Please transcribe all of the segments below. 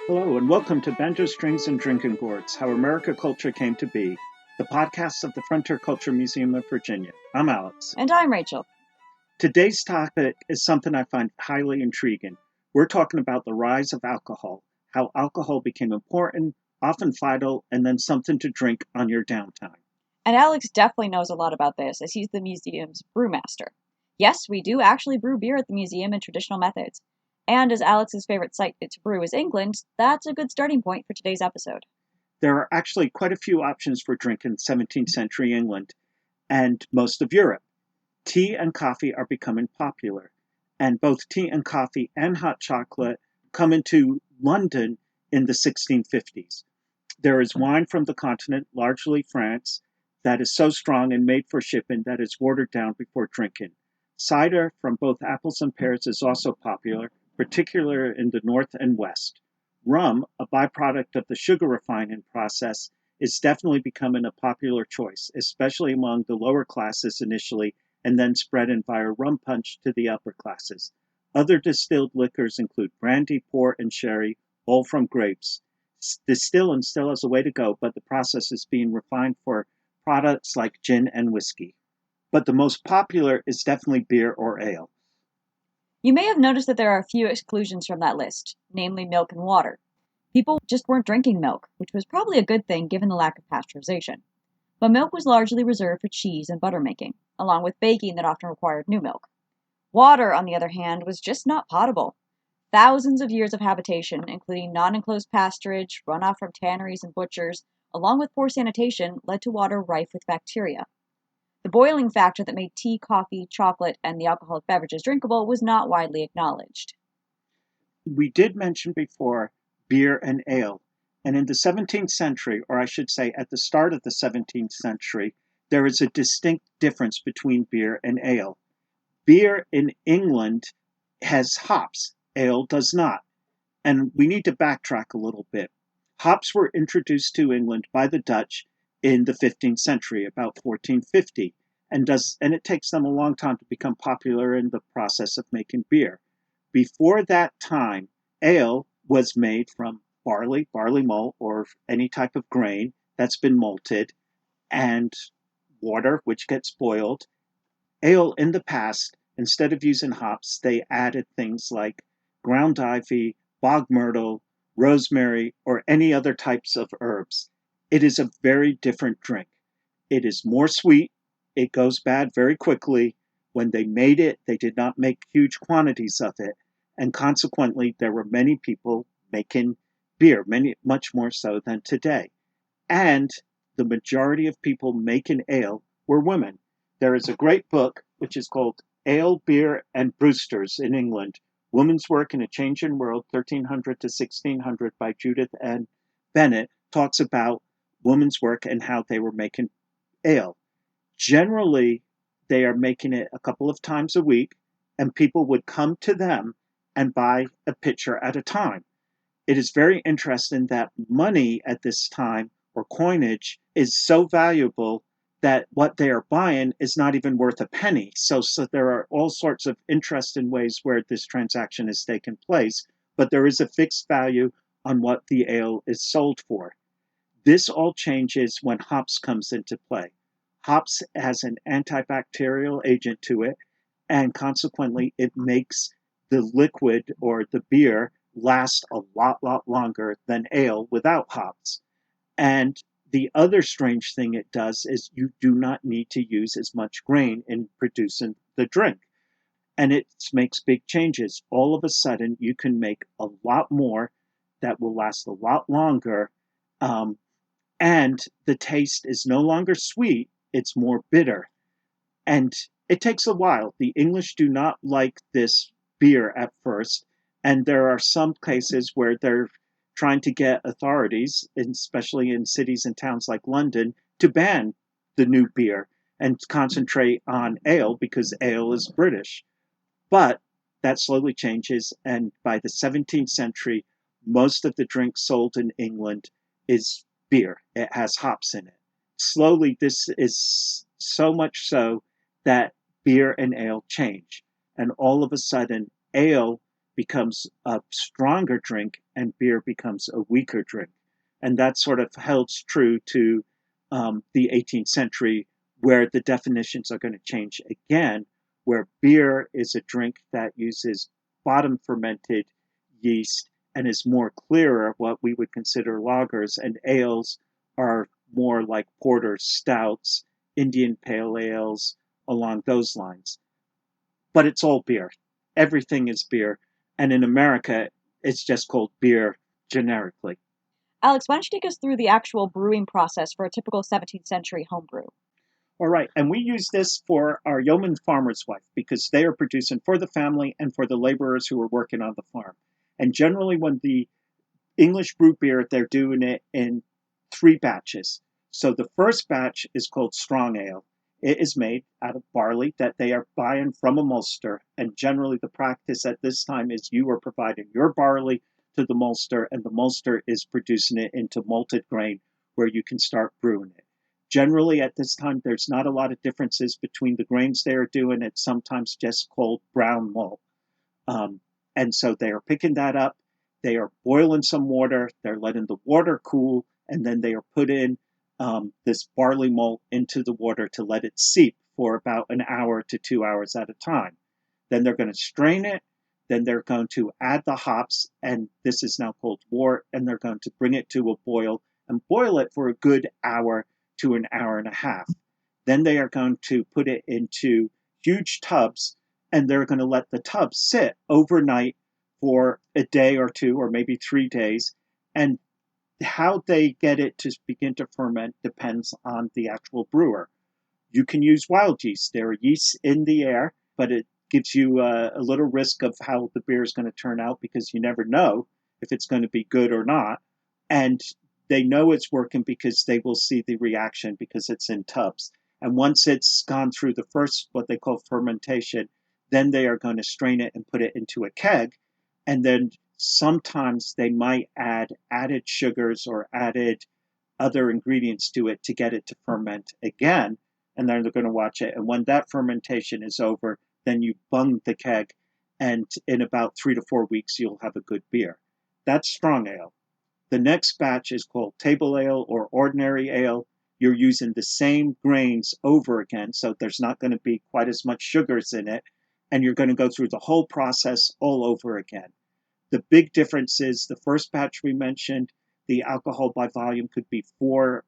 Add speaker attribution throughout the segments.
Speaker 1: Hello, and welcome to Banjo Strings and Drinking Gourds, How America Culture Came to Be, the podcast of the Frontier Culture Museum of Virginia. I'm Alex.
Speaker 2: And I'm Rachel.
Speaker 1: Today's topic is something I find highly intriguing. We're talking about the rise of alcohol, how alcohol became important, often vital, and then something to drink on your downtime.
Speaker 2: And Alex definitely knows a lot about this, as he's the museum's brewmaster. Yes, we do actually brew beer at the museum in traditional methods. And as Alex's favorite site to brew is England, that's a good starting point for today's episode.
Speaker 1: There are actually quite a few options for drinking 17th century England and most of Europe. Tea and coffee are becoming popular, and both tea and coffee and hot chocolate come into London in the 1650s. There is wine from the continent, largely France, that is so strong and made for shipping that it's watered down before drinking. Cider from both apples and pears is also popular, particularly in the north and west. Rum, a byproduct of the sugar refining process, is definitely becoming a popular choice, especially among the lower classes initially, and then spreading via rum punch to the upper classes. Other distilled liquors include brandy, port, and sherry, all from grapes. Distill and still has a way to go, but the process is being refined for products like gin and whiskey. But the most popular is definitely beer or ale.
Speaker 2: You may have noticed that there are a few exclusions from that list, namely milk and water. People just weren't drinking milk, which was probably a good thing given the lack of pasteurization. But milk was largely reserved for cheese and butter making, along with baking that often required new milk. Water, on the other hand, was just not potable. Thousands of years of habitation, including non-enclosed pasturage, runoff from tanneries and butchers, along with poor sanitation, led to water rife with bacteria. The boiling factor that made tea, coffee, chocolate, and the alcoholic beverages drinkable was not widely acknowledged.
Speaker 1: We did mention before beer and ale, and in the 17th century, or I should say at the start of the 17th century, there is a distinct difference between beer and ale. Beer in England has hops, ale does not. And we need to backtrack a little bit. Hops were introduced to England by the Dutch in the 15th century, about 1450, and it takes them a long time to become popular in the process of making beer. Before that time, ale was made from barley malt, or any type of grain that's been malted, and water, which gets boiled. Ale in the past, instead of using hops, they added things like ground ivy, bog myrtle, rosemary, or any other types of herbs. It is a very different drink. It is more sweet. It goes bad very quickly. When they made it, they did not make huge quantities of it. And consequently, there were many people making beer, much more so than today. And the majority of people making ale were women. There is a great book which is called Ale, Beer, and Brewsters in England, Women's Work in a Changing World, 1300 to 1600 by Judith N. Bennett, talks about women's work and how they were making ale. Generally, they are making it a couple of times a week, and people would come to them and buy a pitcher at a time. It is very interesting that money at this time, or coinage, is so valuable that what they are buying is not even worth a penny. So there are all sorts of interesting ways where this transaction has taken place, but there is a fixed value on what the ale is sold for. This all changes when hops comes into play. Hops has an antibacterial agent to it, and consequently it makes the liquid or the beer last a lot longer than ale without hops. And the other strange thing it does is you do not need to use as much grain in producing the drink. And it makes big changes. All of a sudden, you can make a lot more that will last a lot longer. And the taste is no longer sweet, it's more bitter. And it takes a while. The English do not like this beer at first. And there are some cases where they're trying to get authorities, especially in cities and towns like London, to ban the new beer and concentrate on ale because ale is British. But that slowly changes, and by the 17th century, most of the drink sold in England is beer. It has hops in it. Slowly, this is so much so that beer and ale change. And all of a sudden, ale becomes a stronger drink and beer becomes a weaker drink. And that sort of holds true to the 18th century, where the definitions are going to change again, where beer is a drink that uses bottom fermented yeast and is more clearer, what we would consider lagers, and ales are more like porters, stouts, Indian pale ales, along those lines. But it's all beer. Everything is beer. And in America, it's just called beer generically.
Speaker 2: Alex, why don't you take us through the actual brewing process for a typical 17th century homebrew?
Speaker 1: All right. And we use this for our yeoman farmer's wife because they are producing for the family and for the laborers who are working on the farm. And generally, when the English brew beer, they're doing it in 3 batches. So the first batch is called strong ale. It is made out of barley that they are buying from a maltster. And generally, the practice at this time is you are providing your barley to the maltster, and the maltster is producing it into malted grain where you can start brewing it. Generally, at this time, there's not a lot of differences between the grains they are doing. It's sometimes just called brown malt. And so they are picking that up. They are boiling some water. They're letting the water cool, and then they are putting this barley malt into the water to let it seep for about an hour to 2 hours at a time. Then they're going to strain it. Then they're going to add the hops, and this is now called wort, and they're going to bring it to a boil and boil it for a good hour to an hour and a half. Then they are going to put it into huge tubs, and they're going to let the tubs sit overnight for a day or two, or maybe 3 days. And how they get it to begin to ferment depends on the actual brewer. You can use wild yeast. There are yeasts in the air, but it gives you a little risk of how the beer is going to turn out because you never know if it's going to be good or not. And they know it's working because they will see the reaction because it's in tubs. And once it's gone through the first, what they call fermentation, then they are going to strain it and put it into a keg. And then sometimes they might add added sugars or added other ingredients to it to get it to ferment again. And then they're going to watch it. And when that fermentation is over, then you bung the keg. And in about 3 to 4 weeks, you'll have a good beer. That's strong ale. The next batch is called table ale or ordinary ale. You're using the same grains over again, so there's not going to be quite as much sugars in it. And you're going to go through the whole process all over again. The big difference is the first batch we mentioned, the alcohol by volume could be 4%,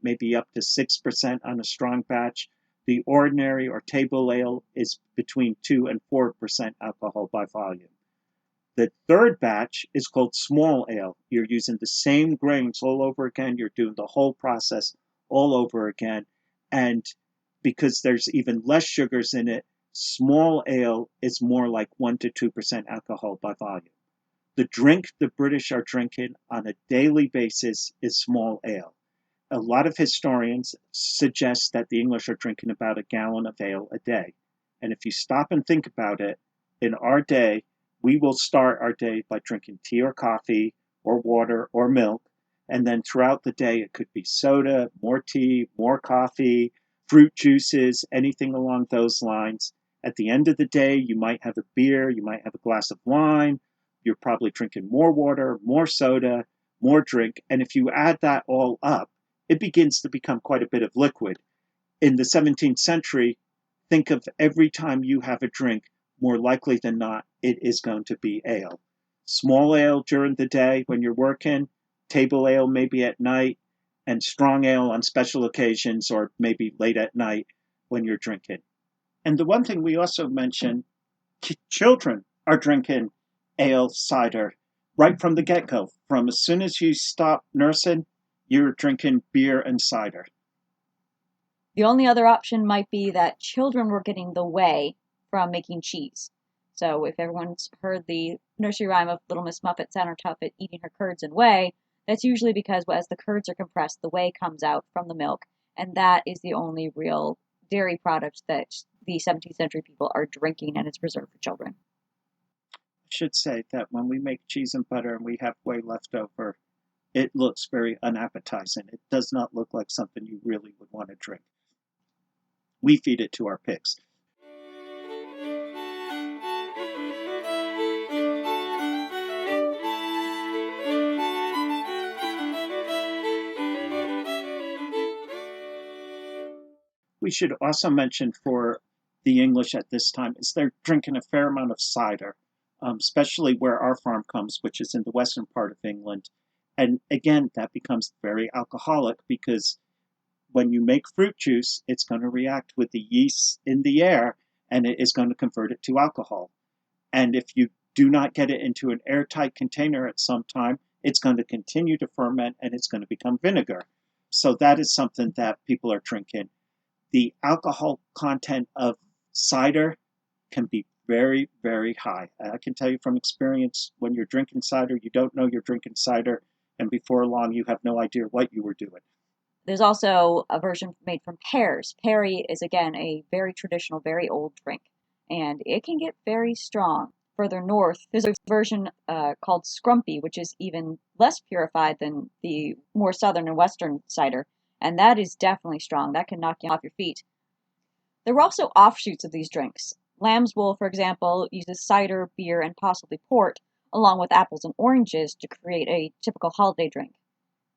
Speaker 1: maybe up to 6% on a strong batch. The ordinary or table ale is between 2 and 4% alcohol by volume. The third batch is called small ale. You're using the same grains all over again. You're doing the whole process all over again. And because there's even less sugars in it, small ale is more like 1 to 2% alcohol by volume. The drink the British are drinking on a daily basis is small ale. A lot of historians suggest that the English are drinking about a gallon of ale a day. And if you stop and think about it, in our day, we will start our day by drinking tea or coffee or water or milk. And then throughout the day, it could be soda, more tea, more coffee, fruit juices, anything along those lines. At the end of the day, you might have a beer, you might have a glass of wine. You're probably drinking more water, more soda, more drink. And if you add that all up, it begins to become quite a bit of liquid. In the 17th century, think of every time you have a drink, more likely than not, it is going to be ale. Small ale during the day when you're working, table ale maybe at night, and strong ale on special occasions or maybe late at night when you're drinking. And the one thing we also mentioned, children are drinking ale, cider, right from the get-go. From as soon as you stop nursing, you're drinking beer and cider.
Speaker 2: The only other option might be that children were getting the whey from making cheese. So if everyone's heard the nursery rhyme of Little Miss Muffet sat on top of it eating her curds and whey, that's usually because as the curds are compressed, the whey comes out from the milk, and that is the only real dairy product that the 17th century people are drinking, and it's reserved for children.
Speaker 1: I should say that when we make cheese and butter and we have whey left over, it looks very unappetizing. It does not look like something you really would want to drink. We feed it to our pigs. we should also mention for the English at this time is they're drinking a fair amount of cider, especially where our farm comes, which is in the western part of England. And again, that becomes very alcoholic because when you make fruit juice, it's going to react with the yeast in the air and it is going to convert it to alcohol. And if you do not get it into an airtight container at some time, it's going to continue to ferment and it's going to become vinegar. So that is something that people are drinking. The alcohol content of cider can be very, very high. I can tell you from experience, when you're drinking cider, you don't know you're drinking cider, and before long, you have no idea what you were doing.
Speaker 2: There's also a version made from pears. Perry is, again, a very traditional, very old drink, and it can get very strong. Further north, there's a version called Scrumpy, which is even less purified than the more southern and western cider, and that is definitely strong. That can knock you off your feet. There were also offshoots of these drinks. Lamb's wool, for example, uses cider, beer, and possibly port, along with apples and oranges, to create a typical holiday drink.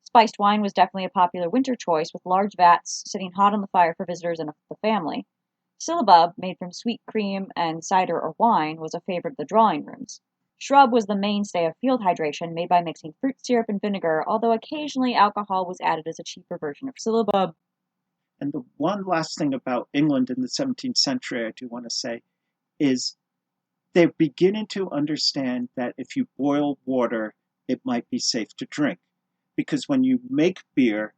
Speaker 2: Spiced wine was definitely a popular winter choice, with large vats sitting hot on the fire for visitors and the family. Syllabub, made from sweet cream and cider or wine, was a favorite of the drawing rooms. Shrub was the mainstay of field hydration, made by mixing fruit syrup and vinegar, although occasionally alcohol was added as a cheaper version of syllabub.
Speaker 1: And the one last thing about England in the 17th century I do want to say is they're beginning to understand that if you boil water, it might be safe to drink. Because when you make beer,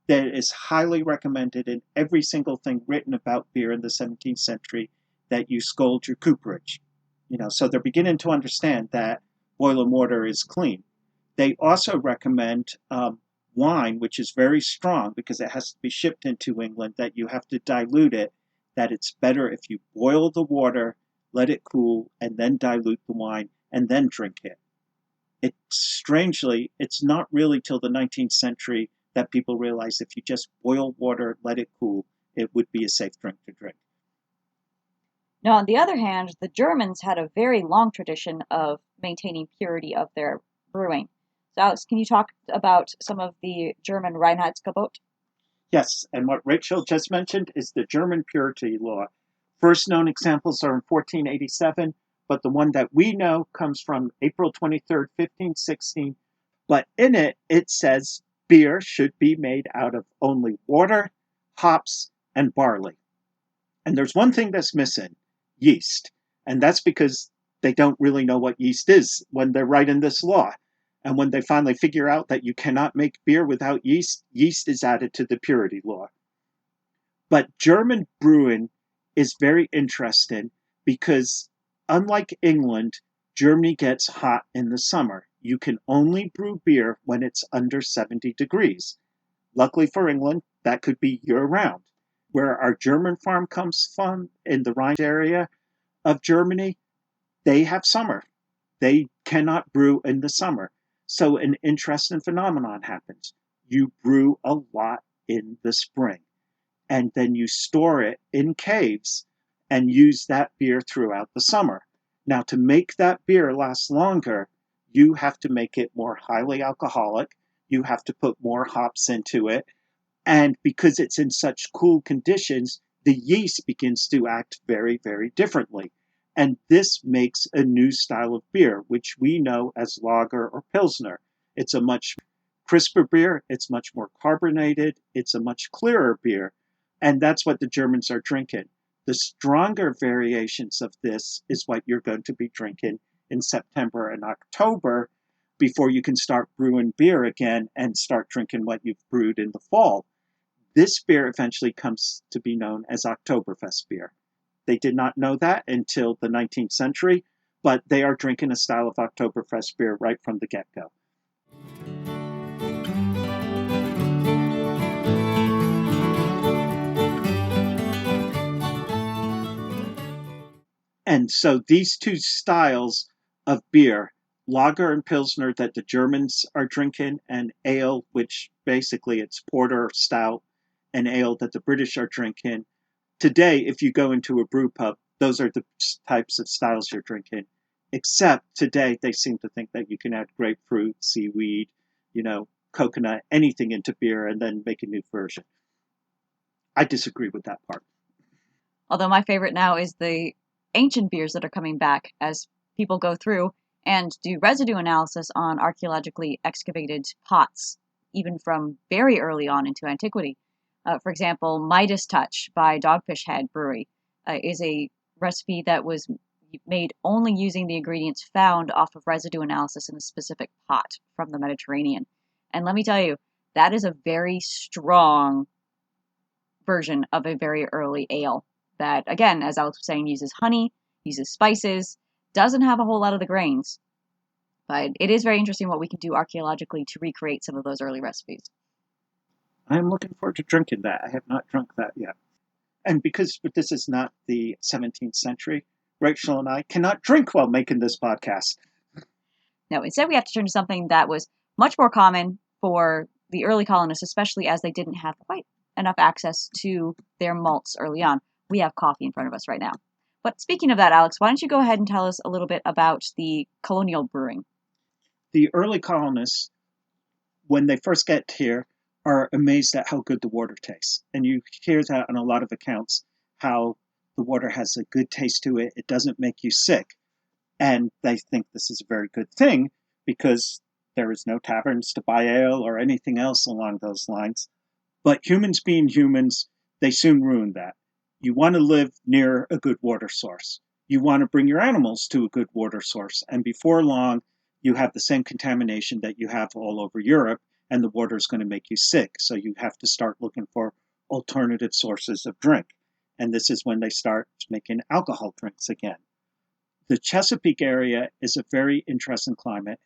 Speaker 1: that is highly recommended in every single thing written about beer in the 17th century that you scald your cooperage. So they're beginning to understand that boiling water is clean. They also recommend wine, which is very strong because it has to be shipped into England, that you have to dilute it, that it's better if you boil the water, let it cool, and then dilute the wine, and then drink it. Strangely, it's not really till the 19th century that people realize if you just boil water, let it cool, it would be a safe drink to drink.
Speaker 2: Now, on the other hand, the Germans had a very long tradition of maintaining purity of their brewing. So, Alex, can you talk about some of the German Reinheitsgebot?
Speaker 1: Yes, and what Rachel just mentioned is the German purity law. First known examples are in 1487, but the one that we know comes from April 23rd, 1516. But in it, it says beer should be made out of only water, hops, and barley. And there's one thing that's missing, yeast. And that's because they don't really know what yeast is when they're writing this law. And when they finally figure out that you cannot make beer without yeast, yeast is added to the purity law. But German brewing is very interesting because, unlike England, Germany gets hot in the summer. You can only brew beer when it's under 70 degrees. Luckily for England, that could be year-round. Where our German farm comes from, in the Rhine area of Germany, they have summer. They cannot brew in the summer. So an interesting phenomenon happens. You brew a lot in the spring, and then you store it in caves and use that beer throughout the summer. Now, to make that beer last longer, you have to make it more highly alcoholic. You have to put more hops into it. And because it's in such cool conditions, the yeast begins to act very, very differently. And this makes a new style of beer, which we know as lager or pilsner. It's a much crisper beer, it's much more carbonated, it's a much clearer beer. And that's what the Germans are drinking. The stronger variations of this is what you're going to be drinking in September and October before you can start brewing beer again and start drinking what you've brewed in the fall. This beer eventually comes to be known as Oktoberfest beer. They did not know that until the 19th century, but they are drinking a style of Oktoberfest beer right from the get-go. And so these two styles of beer, lager and pilsner that the Germans are drinking, and ale, which basically it's porter, stout, and ale that the British are drinking. Today, if you go into a brew pub, those are the types of styles you're drinking. Except today, they seem to think that you can add grapefruit, seaweed, coconut, anything into beer and then make a new version. I disagree with that part.
Speaker 2: Although my favorite now is the ancient beers that are coming back as people go through and do residue analysis on archaeologically excavated pots, even from very early on into antiquity. For example, Midas Touch by Dogfish Head Brewery is a recipe that was made only using the ingredients found off of residue analysis in a specific pot from the Mediterranean. And let me tell you, that is a very strong version of a very early ale that, again, as Alex was saying, uses honey, uses spices, doesn't have a whole lot of the grains. But it is very interesting what we can do archaeologically to recreate some of those early recipes.
Speaker 1: I'm looking forward to drinking that. I have not drunk that yet. And because this is not the 17th century, Rachel and I cannot drink while making this podcast.
Speaker 2: No, instead we have to turn to something that was much more common for the early colonists, especially as they didn't have quite enough access to their malts early on. We have coffee in front of us right now. But speaking of that, Alex, why don't you go ahead and tell us a little bit about the colonial brewing?
Speaker 1: The early colonists, when they first get here, are amazed at how good the water tastes. And you hear that on a lot of accounts, how the water has a good taste to it. It doesn't make you sick. And they think this is a very good thing because there is no taverns to buy ale or anything else along those lines. But humans being humans, they soon ruin that. You want to live near a good water source. You want to bring your animals to a good water source. And before long, you have the same contamination that you have all over Europe, and the water is going to make you sick. So you have to start looking for alternative sources of drink. And this is when they start making alcohol drinks again. The Chesapeake area is a very interesting climate,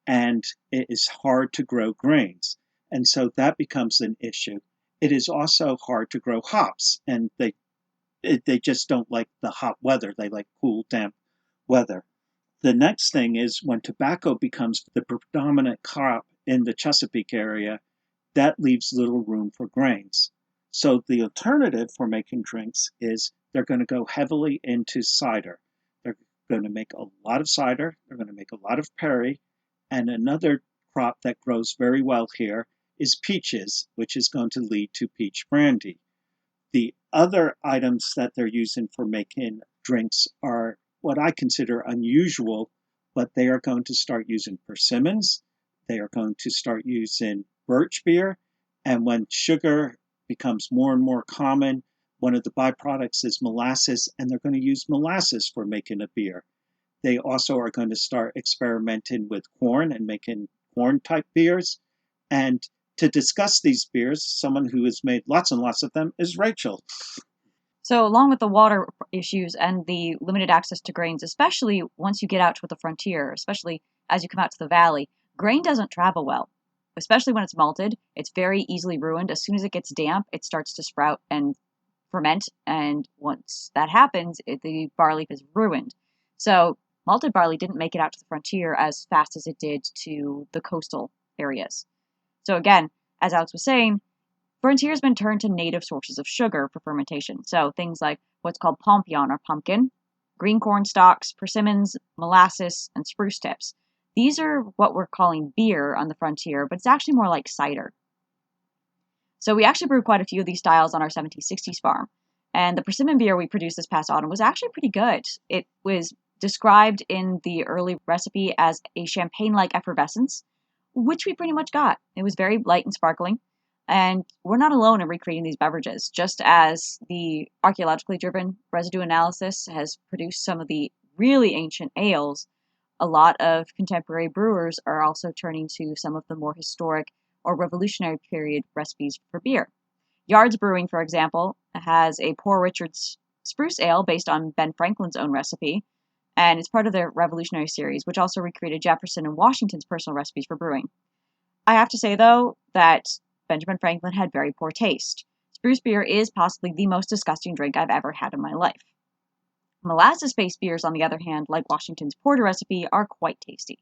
Speaker 1: and it is hard to grow grains. And so that becomes an issue. It is also hard to grow hops, and they just don't like the hot weather. They like cool, damp weather. The next thing is when tobacco becomes the predominant crop in the Chesapeake area, that leaves little room for grains. So the alternative for making drinks is they're going to go heavily into cider. They're going to make a lot of cider. They're going to make a lot of perry. And another crop that grows very well here is peaches, which is going to lead to peach brandy. The other items that they're using for making drinks are what I consider unusual, but they are going to start using persimmons. They are going to start using birch beer. And when sugar becomes more and more common, one of the byproducts is molasses, and they're going to use molasses for making a beer. They also are going to start experimenting with corn and making corn type beers. And to discuss these beers, someone who has made lots and lots of them is Rachel.
Speaker 2: So, along with the water issues and the limited access to grains, especially once you get out to the frontier, especially as you come out to the valley, grain doesn't travel well. Especially when it's malted, it's very easily ruined. As soon as it gets damp, it starts to sprout and ferment, and once that happens, the barley is ruined. So, malted barley didn't make it out to the frontier as fast as it did to the coastal areas. So, again, as Alex was saying, frontier has been turned to native sources of sugar for fermentation. So things like what's called pompion or pumpkin, green corn stalks, persimmons, molasses, and spruce tips. These are what we're calling beer on the frontier, but it's actually more like cider. So we actually brewed quite a few of these styles on our 1760s farm. And the persimmon beer we produced this past autumn was actually pretty good. It was described in the early recipe as a champagne-like effervescence, which we pretty much got. It was very light and sparkling. And we're not alone in recreating these beverages. Just as the archaeologically driven residue analysis has produced some of the really ancient ales, a lot of contemporary brewers are also turning to some of the more historic or revolutionary period recipes for beer. Yard's Brewing, for example, has a Poor Richard's Spruce Ale based on Ben Franklin's own recipe, and it's part of their Revolutionary series, which also recreated Jefferson and Washington's personal recipes for brewing. I have to say, though, that Benjamin Franklin had very poor taste. Spruce beer is possibly the most disgusting drink I've ever had in my life. Molasses-based beers, on the other hand, like Washington's porter recipe, are quite tasty.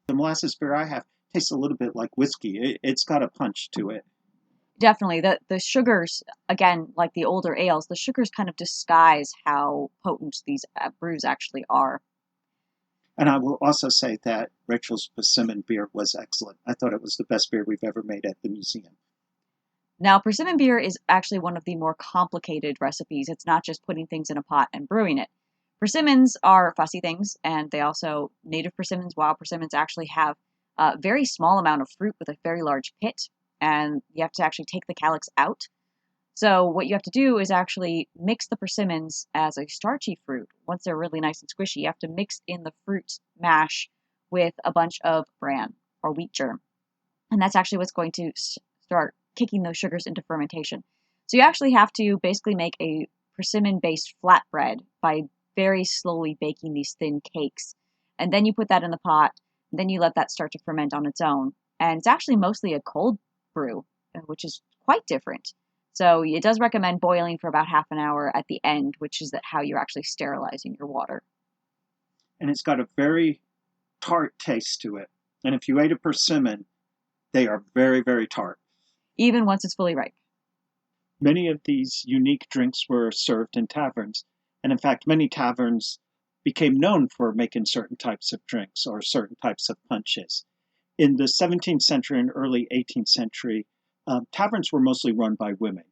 Speaker 1: The molasses beer I have tastes a little bit like whiskey. It's got a punch to it.
Speaker 2: Definitely. The sugars, again, like the older ales, the sugars kind of disguise how potent these brews actually are.
Speaker 1: And I will also say that Rachel's persimmon beer was excellent. I thought it was the best beer we've ever made at the museum.
Speaker 2: Now, persimmon beer is actually one of the more complicated recipes. It's not just putting things in a pot and brewing it. Persimmons are fussy things, and they also, native persimmons, wild persimmons, actually have a very small amount of fruit with a very large pit, and you have to actually take the calyx out. So what you have to do is actually mix the persimmons as a starchy fruit. Once they're really nice and squishy, you have to mix in the fruit mash with a bunch of bran or wheat germ. And that's actually what's going to start kicking those sugars into fermentation. So you actually have to basically make a persimmon-based flatbread by very slowly baking these thin cakes. And then you put that in the pot, and then you let that start to ferment on its own. And it's actually mostly a cold brew, which is quite different. So it does recommend boiling for about half an hour at the end, which is how you're actually sterilizing your water.
Speaker 1: And it's got a very tart taste to it. And if you ate a persimmon, they are very, very tart.
Speaker 2: Even once it's fully ripe.
Speaker 1: Many of these unique drinks were served in taverns. And in fact, many taverns became known for making certain types of drinks or certain types of punches. In the 17th century and early 18th century, taverns were mostly run by women.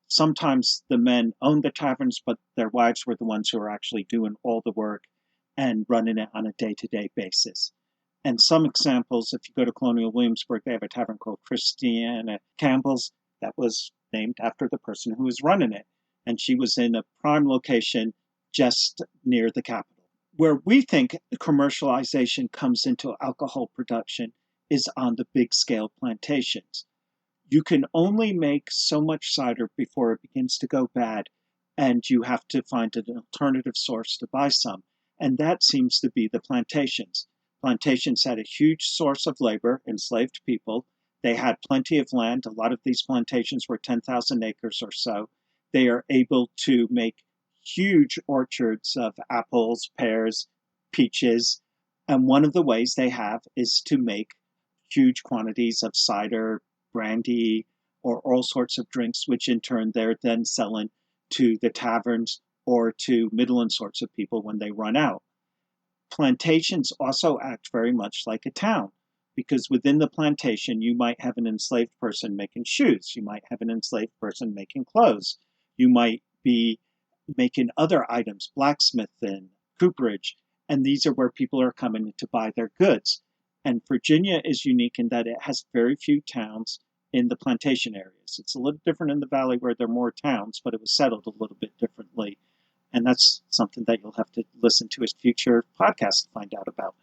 Speaker 1: Sometimes the men owned the taverns, but their wives were the ones who were actually doing all the work and running it on a day-to-day basis. And some examples, if you go to Colonial Williamsburg, they have a tavern called Christiana Campbell's that was named after the person who was running it. And she was in a prime location just near the Capitol. Where we think commercialization comes into alcohol production is on the big scale plantations. You can only make so much cider before it begins to go bad, and you have to find an alternative source to buy some. And that seems to be the plantations. Plantations had a huge source of labor, enslaved people. They had plenty of land. A lot of these plantations were 10,000 acres or so. They are able to make huge orchards of apples, pears, peaches. And one of the ways they have is to make huge quantities of cider, brandy, or all sorts of drinks, which in turn they're then selling to the taverns or to middling sorts of people when they run out. Plantations also act very much like a town, because within the plantation you might have an enslaved person making shoes, you might have an enslaved person making clothes, you might be making other items, blacksmithing, cooperage, and these are where people are coming to buy their goods. And Virginia is unique in that it has very few towns in the plantation areas. It's a little different in the valley where there are more towns, but it was settled a little bit differently. And that's something that you'll have to listen to a future podcast to find out about.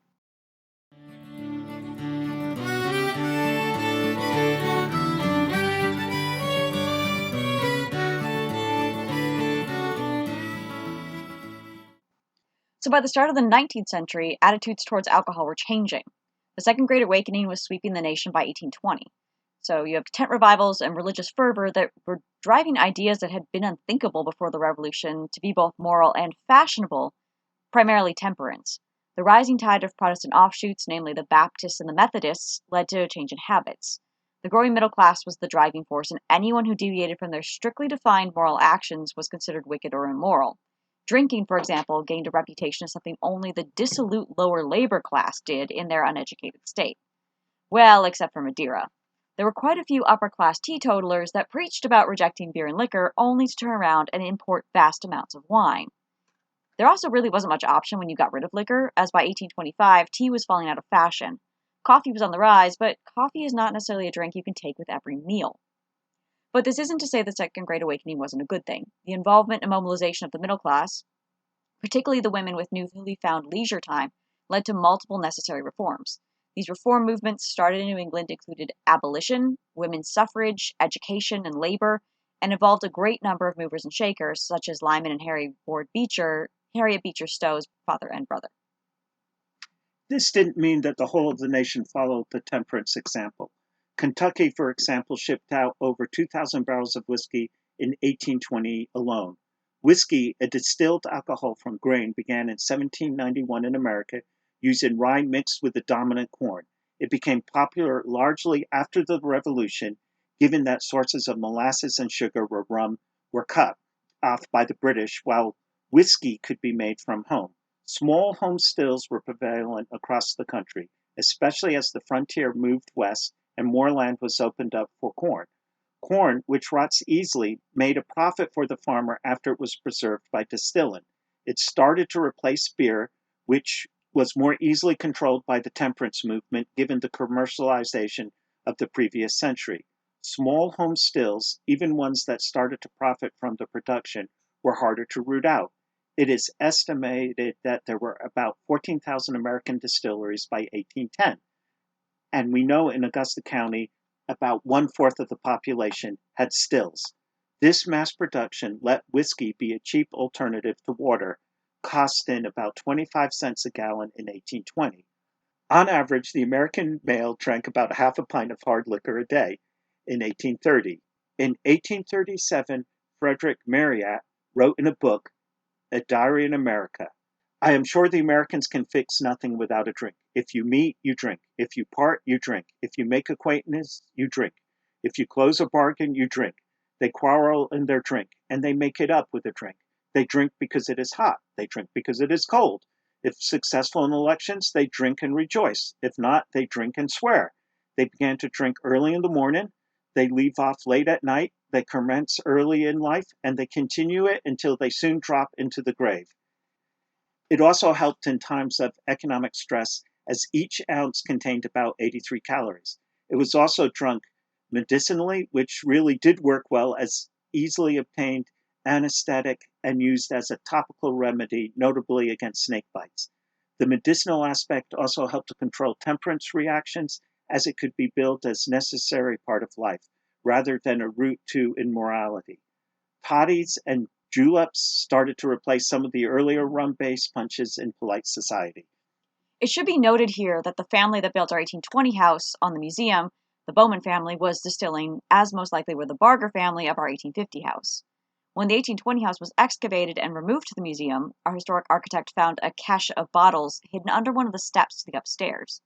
Speaker 2: So by the start of the 19th century, attitudes towards alcohol were changing. The Second Great Awakening was sweeping the nation by 1820. So you have tent revivals and religious fervor that were driving ideas that had been unthinkable before the Revolution to be both moral and fashionable, primarily temperance. The rising tide of Protestant offshoots, namely the Baptists and the Methodists, led to a change in habits. The growing middle class was the driving force, and anyone who deviated from their strictly defined moral actions was considered wicked or immoral. Drinking, for example, gained a reputation as something only the dissolute lower labor class did in their uneducated state. Well, except for Madeira. There were quite a few upper-class teetotalers that preached about rejecting beer and liquor only to turn around and import vast amounts of wine. There also really wasn't much option when you got rid of liquor, as by 1825, tea was falling out of fashion. Coffee was on the rise, but coffee is not necessarily a drink you can take with every meal. But this isn't to say the Second Great Awakening wasn't a good thing. The involvement and mobilization of the middle class, particularly the women with newly found leisure time, led to multiple necessary reforms. These reform movements started in New England included abolition, women's suffrage, education, and labor, and involved a great number of movers and shakers, such as Lyman and Harriet Beecher Stowe's father and brother.
Speaker 1: This didn't mean that the whole of the nation followed the temperance example. Kentucky, for example, shipped out over 2,000 barrels of whiskey in 1820 alone. Whiskey, a distilled alcohol from grain, began in 1791 in America using rye mixed with the dominant corn. It became popular largely after the Revolution, given that sources of molasses and sugar were cut off by the British, while whiskey could be made from home. Small home stills were prevalent across the country, especially as the frontier moved west and more land was opened up for corn. Corn, which rots easily, made a profit for the farmer after it was preserved by distilling. It started to replace beer, which was more easily controlled by the temperance movement given the commercialization of the previous century. Small home stills, even ones that started to profit from the production, were harder to root out. It is estimated that there were about 14,000 American distilleries by 1810. And we know in Augusta County, about one-fourth of the population had stills. This mass production let whiskey be a cheap alternative to water, costing about 25 cents a gallon in 1820. On average, the American male drank about half a pint of hard liquor a day in 1830. In 1837, Frederick Marryat wrote in a book, A Diary in America, I am sure the Americans can fix nothing without a drink. If you meet, you drink. If you part, you drink. If you make acquaintance, you drink. If you close a bargain, you drink. They quarrel in their drink, and they make it up with a drink. They drink because it is hot. They drink because it is cold. If successful in elections, they drink and rejoice. If not, they drink and swear. They began to drink early in the morning. They leave off late at night. They commence early in life, and they continue it until they soon drop into the grave. It also helped in times of economic stress, as each ounce contained about 83 calories. It was also drunk medicinally, which really did work well as easily obtained anesthetic and used as a topical remedy, notably against snake bites. The medicinal aspect also helped to control temperance reactions, as it could be billed as necessary part of life, rather than a route to immorality. Toddies and juleps started to replace some of the earlier rum-based punches in polite society.
Speaker 2: It should be noted here that the family that built our 1820 house on the museum, the Bowman family, was distilling, as most likely were the Barger family of our 1850 house. When the 1820 house was excavated and removed to the museum, our historic architect found a cache of bottles hidden under one of the steps to the upstairs.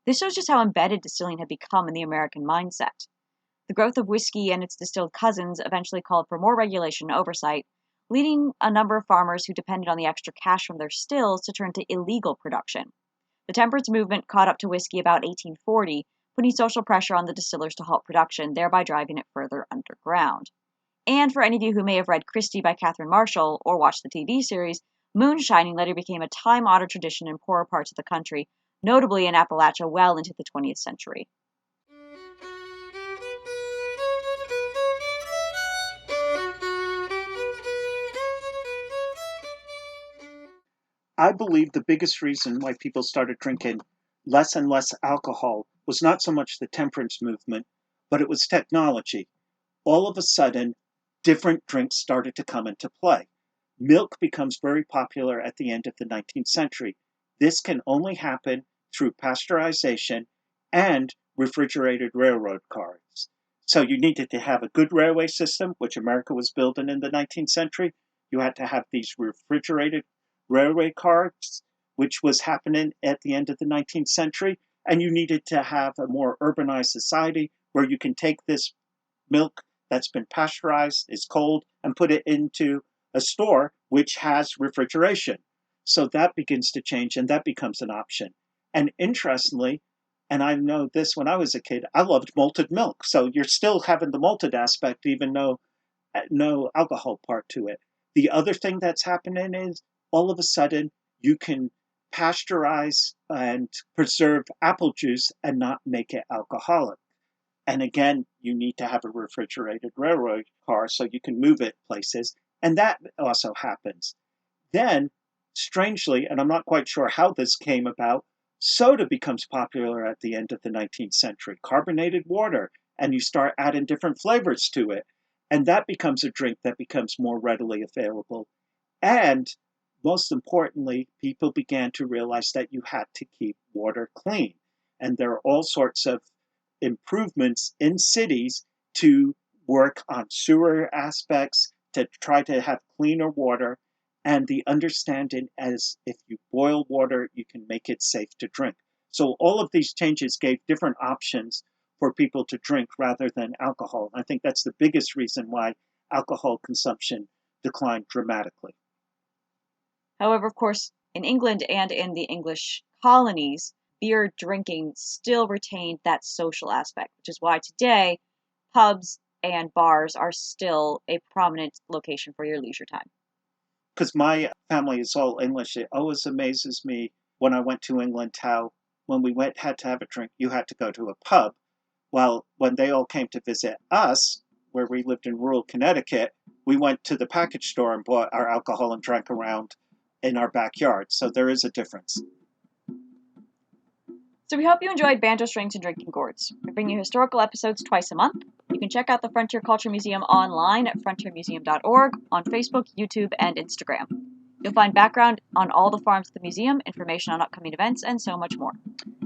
Speaker 2: This shows just how embedded distilling had become in the American mindset. The growth of whiskey and its distilled cousins eventually called for more regulation and oversight, leading a number of farmers who depended on the extra cash from their stills to turn to illegal production. The temperance movement caught up to whiskey about 1840, putting social pressure on the distillers to halt production, thereby driving it further underground. And for any of you who may have read Christie by Catherine Marshall or watched the TV series, moonshining later became a time-honored tradition in poorer parts of the country, notably in Appalachia well into the 20th century.
Speaker 1: I believe the biggest reason why people started drinking less and less alcohol was not so much the temperance movement, but it was technology. All of a sudden, different drinks started to come into play. Milk becomes very popular at the end of the 19th century. This can only happen through pasteurization and refrigerated railroad cars. So you needed to have a good railway system, which America was building in the 19th century. You had to have these refrigerated railway cars, which was happening at the end of the 19th century. And you needed to have a more urbanized society where you can take this milk that's been pasteurized, is cold, and put it into a store which has refrigeration. So that begins to change and that becomes an option. And interestingly, and I know this when I was a kid, I loved malted milk. So you're still having the malted aspect, even though no alcohol part to it. The other thing that's happening is all of a sudden you can pasteurize and preserve apple juice and not make it alcoholic. And again, you need to have a refrigerated railroad car so you can move it places. And that also happens. Then, strangely, and I'm not quite sure how this came about, soda becomes popular at the end of the 19th century, carbonated water, and you start adding different flavors to it. And that becomes a drink that becomes more readily available. And most importantly, people began to realize that you had to keep water clean. And there are all sorts of improvements in cities to work on sewer aspects, to try to have cleaner water, and the understanding as if you boil water, you can make it safe to drink. So all of these changes gave different options for people to drink rather than alcohol. I think that's the biggest reason why alcohol consumption declined dramatically.
Speaker 2: However, of course, in England and in the English colonies, beer drinking still retained that social aspect, which is why today pubs and bars are still a prominent location for your leisure time.
Speaker 1: Because my family is all English, it always amazes me when I went to England how when we had to have a drink, you had to go to a pub. Well, when they all came to visit us, where we lived in rural Connecticut, we went to the package store and bought our alcohol and drank around in our backyard. So there is a difference.
Speaker 2: So we hope you enjoyed Banjo Strings and Drinking Gourds. We bring you historical episodes twice a month. You can check out the Frontier Culture Museum online at frontiermuseum.org, on Facebook, YouTube, and Instagram. You'll find background on all the farms at the museum, information on upcoming events, and so much more.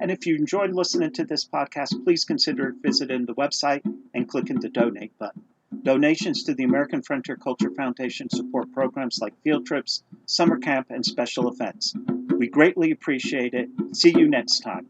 Speaker 1: And if you enjoyed listening to this podcast, please consider visiting the website and clicking the donate button. Donations to the American Frontier Culture Foundation support programs like field trips, summer camp, and special events. We greatly appreciate it. See you next time.